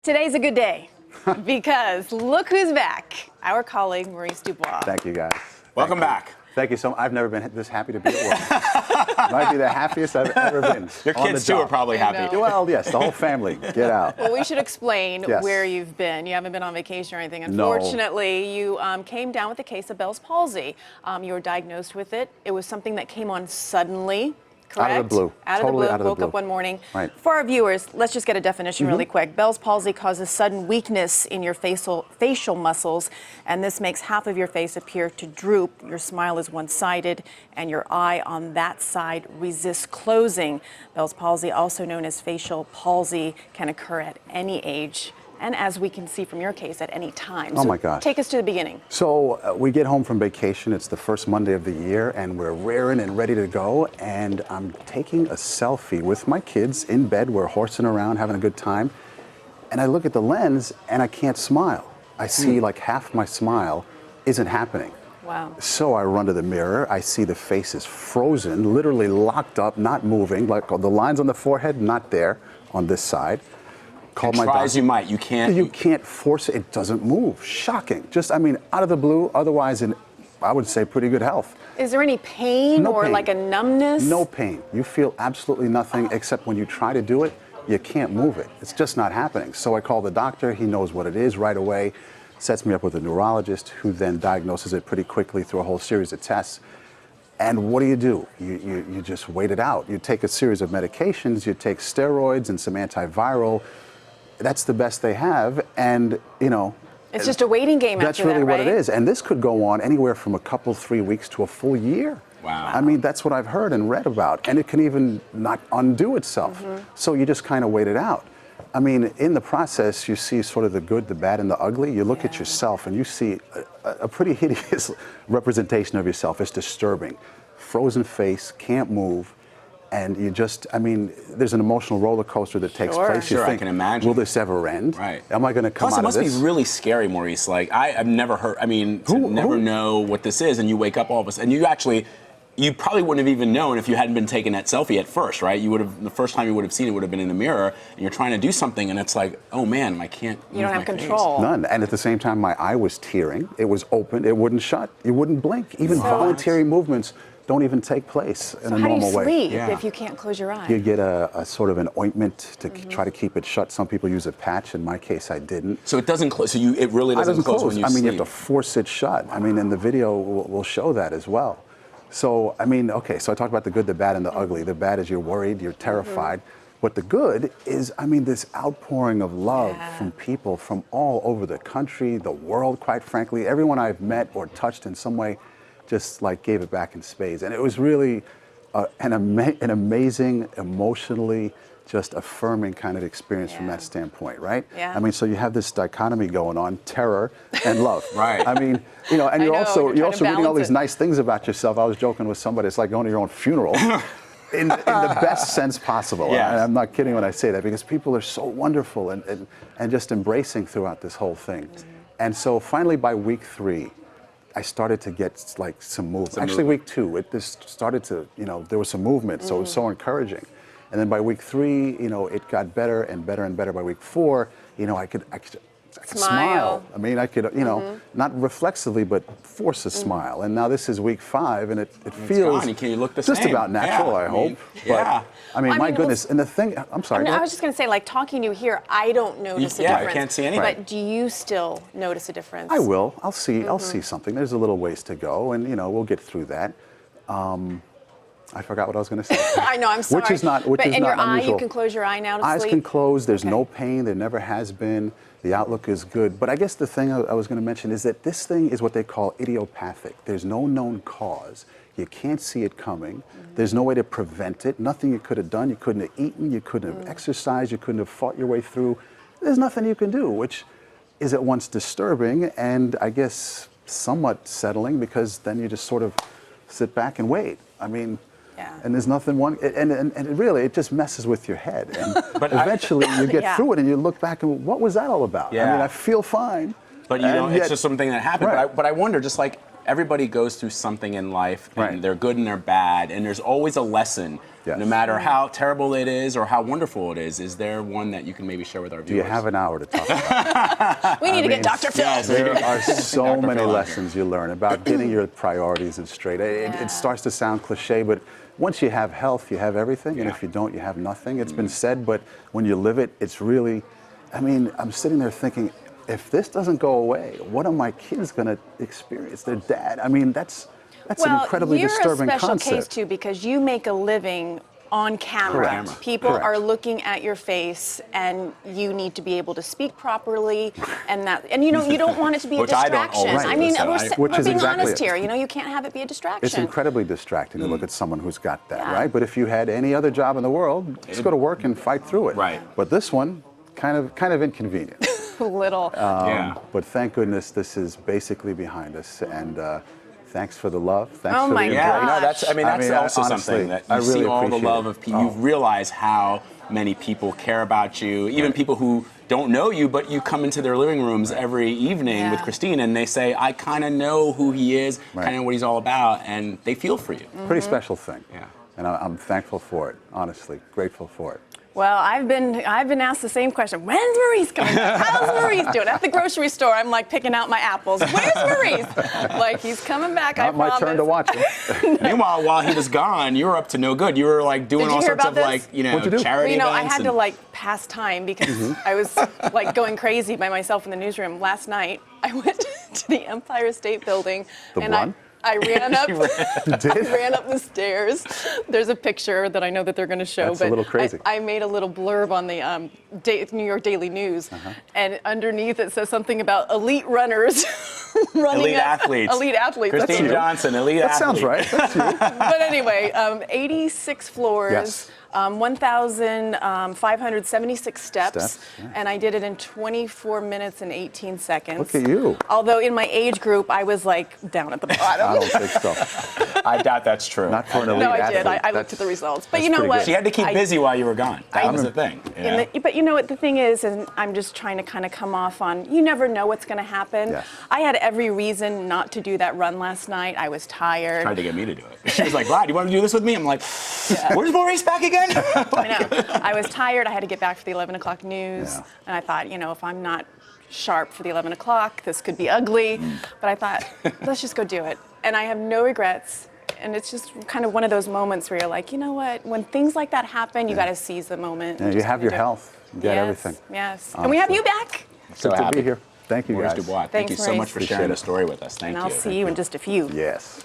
Today's a good day because look who's back. Our colleague, Maurice DuBois. Thank you, guys. Welcome back. Thank you so much. I've never been this happy to be at work. Might be the happiest I've ever been. Your kids, too, are probably happy. Well, yes, the whole family. Get out. Well, we should explain Yes. where you've been. You haven't been on vacation or anything. No. Unfortunately, you came down with a case of Bell's palsy. You were diagnosed with it. It was something that came on suddenly. Correct? Out of the blue. Out of Totally the blue. out of the Woke blue. up one morning. Right. For our viewers, let's just get a definition really quick. Bell's palsy causes sudden weakness in your facial muscles, and this makes half of your face appear to droop. Your smile is one-sided, and your eye on that side resists closing. Bell's palsy, also known as facial palsy, can occur at any age, and as we can see from your case, at any time. Oh So my gosh. take us to the beginning. So we get home from vacation. It's the first Monday of the year, and we're raring and ready to go. And I'm taking a selfie with my kids in bed. We're horsing around, having a good time. And I look at the lens, and I can't smile. I see like half my smile isn't happening. Wow. So I run to the mirror. I see the face is frozen, literally locked up, not moving. Like the lines on the forehead, not there on this side. Called my Try doctor. as you might, you can't. You can't force it. It doesn't move. Shocking. Just, I mean, out of the blue. Otherwise, in, I would say, pretty good health. Is there any pain No or pain. like a numbness? No pain. You feel absolutely nothing except when you try to do it, you can't move it. It's just not happening. So I call the doctor. He knows what it is right away, sets me up with a neurologist who then diagnoses it pretty quickly through a whole series of tests. And what do? You just wait it out. You take a series of medications. You take steroids and some antiviral. That's the best they have, and It's just a waiting game that's after really that, what right? it is. And this could go on anywhere from a couple, 3 weeks to a full year. Wow. I mean, that's what I've heard and read about, and it can even not undo itself. So you just kind of wait it out. I mean, in the process, you see sort of the good, the bad, and the ugly. You look at yourself, and you see a pretty hideous representation of yourself. It's disturbing. Frozen face, can't move. And you just, I mean, there's an emotional roller coaster that takes place. You Sure, I think, can imagine. will this ever end? Right. Am I going to come Plus, out it of must this? be really scary, Maurice. Like, I've never heard, I mean, to never know what this is, and you wake up all of a sudden, and you probably wouldn't have even known if you hadn't been taking that selfie at first, right? You would have, the first time you would have seen it would have been in the mirror, and you're trying to do something, and it's like, oh man, I can't You don't move have my face. control. None. And at the same time, my eye was tearing. It was open. It wouldn't shut. You wouldn't blink. Even voluntary movements don't even take place in a How do normal you way. sleep Yeah. if you can't close your eye? You get a sort of an ointment to try to keep it shut. Some people use a patch. In my case, I didn't. So it doesn't close. So it really It doesn't close when you I mean, sleep. you have to force it shut. I mean, and the video will show that as well. So, I mean, okay, so I talked about the good, the bad, and the ugly. The bad is you're worried, you're terrified. But the good is, I mean, this outpouring of love from people from all over the country, the world, quite frankly. Everyone I've met or touched in some way just like gave it back in spades. And it was really an amazing, emotionally just affirming kind of experience from that standpoint, right? Yeah. I mean, so you have this dichotomy going on, terror and love. Right. I mean, and you're know, also you're trying to reading all balance these it. nice things about yourself. I was joking with somebody, it's like going to your own funeral. In the best sense possible. Yes. And I'm not kidding when I say that, because people are so wonderful and just embracing throughout this whole thing. And so finally by week 3, I started to get like some movement. Actually, week 2, it just started to, there was some movement, so it was so encouraging. And then by week 3, it got better and better and better. By week 4, I could smile. I mean, I could, not reflexively, but force a smile. And now this is week 5, and it feels gone. Can you look the just same? about natural, Yeah, I hope. yeah. But, I mean, my well, goodness. And the thing, I'm sorry. I was just going to say, like, talking to you here, I don't notice a Yeah, I difference. can't see anything. But do you still notice a difference? I will. I'll see something. There's a little ways to go, and we'll get through that. I forgot what I was going to say. I know, I'm sorry. Which is not But in your eye, unusual. you can close your eye now to Eyes sleep? can close. There's no pain. There never has been. The outlook is good. But I guess the thing I was going to mention is that this thing is what they call idiopathic. There's no known cause. You can't see it coming. There's no way to prevent it. Nothing you could have done. You couldn't have eaten. You couldn't have exercised. You couldn't have fought your way through. There's nothing you can do, which is at once disturbing and I guess somewhat settling, because then you just sort of sit back and wait. I mean, and there's nothing and it really, it just messes with your head. And but eventually you get through it and you look back and what was that all about? I mean, I feel fine. But you don't, it's just something that happened. Right. But I wonder, just like, everybody goes through something in life, and Right. they're good and they're bad, and there's always a lesson. Yes. No matter how terrible it is or how wonderful it is there one that you can maybe share with our Do you viewers? have an hour to talk about? We need to get Dr. Phil. Yes. There are so Dr. many Phil out lessons you learn about getting your priorities in straight. Yeah. It starts to sound cliche, but once you have health, you have everything, and Yeah. if you don't, you have nothing. It's been said, but when you live it, it's really, I mean, I'm sitting there thinking, if this doesn't go away, what are my kids going to experience? Their dad. I mean, that's an incredibly disturbing you're a special concept. case too because you make a living on camera. Correct. People Correct. are looking at your face, and you need to be able to speak properly, and you know you don't want it to be a Which I don't distraction. always I do, mean, so we're Which is being exactly honest it. here. You know, you can't have it be a distraction. It's incredibly distracting to look at someone who's got that, Yeah. right? But if you had any other job in the world, just go to work and fight through it. Right. But this one, kind of inconvenient. Little. Yeah. But thank goodness this is basically behind us, and thanks for the love. Thanks Oh for my the Yeah, embrace. no, that's. I mean, that's also honestly, something that I you really see all the appreciate love it. of people. You realize how many people care about you, even people who don't know you, but you come into their living rooms every evening with Yeah. Christine, and they say, "I kind of know who he is, Right. kind of what he's all about," and they feel for you. Pretty special thing. Yeah. And I'm thankful for it. Honestly, grateful for it. Well, I've been asked the same question. When's Maurice coming back? How's Maurice doing? At the grocery store, I'm like picking out my apples. Where's Maurice? Like, he's coming back, I Not my promise. turn to watch it. Meanwhile, while he was gone, you were up to no good. You were like doing Did you all hear sorts about of this? like, you know, What'd you do? charity Well, you know, I events had to and- like pass time because I was like going crazy by myself in the newsroom. Last night, I went to the Empire State Building The and one? I ran up. You did? I ran up the stairs. There's a picture that I know that they're going to show. That's a but little crazy. I made a little blurb on the New York Daily News, and underneath it says something about elite runners running. Elite athletes. Elite athletes. That's Christine you. Johnson, elite That athlete. sounds right. That's you. But anyway, 86 floors. Yes. 1,576 steps, Steps, yeah. and I did it in 24 minutes and 18 seconds. Look at you. Although in my age group, I was like down at the I bottom. don't think so. I doubt that's true. Not for an elite No, I athlete. did. I looked That's- at the results. But that's you know pretty what? good. She had to keep busy while you were gone. That was the thing. Yeah. But you know what the thing is, and I'm just trying to kind of come off on, you never know what's going to happen. Yes. I had every reason not to do that run last night. I was tired. Tried to get me to do it. She was like, "Vlad, you want to do this with me?" I'm like, "Where's Maurice back again?" I know. I was tired. I had to get back for the 11 o'clock news. Yeah. And I thought, you know, if I'm not sharp for the 11 o'clock, this could be ugly. But I thought, let's just go do it. And I have no regrets. And it's just kind of one of those moments where you're like, you know what? When things like that happen, you got to seize the moment. Yeah, and you just have kinda your do it. health. You got Yes, everything. Yes. And we have you back. So Good to happy. be here. Thank you, Maurice guys. DuBois, thank Thanks, you so Maurice. much for sharing Appreciate the it. story with us. Thank And you. I'll see you in just a few. Yes.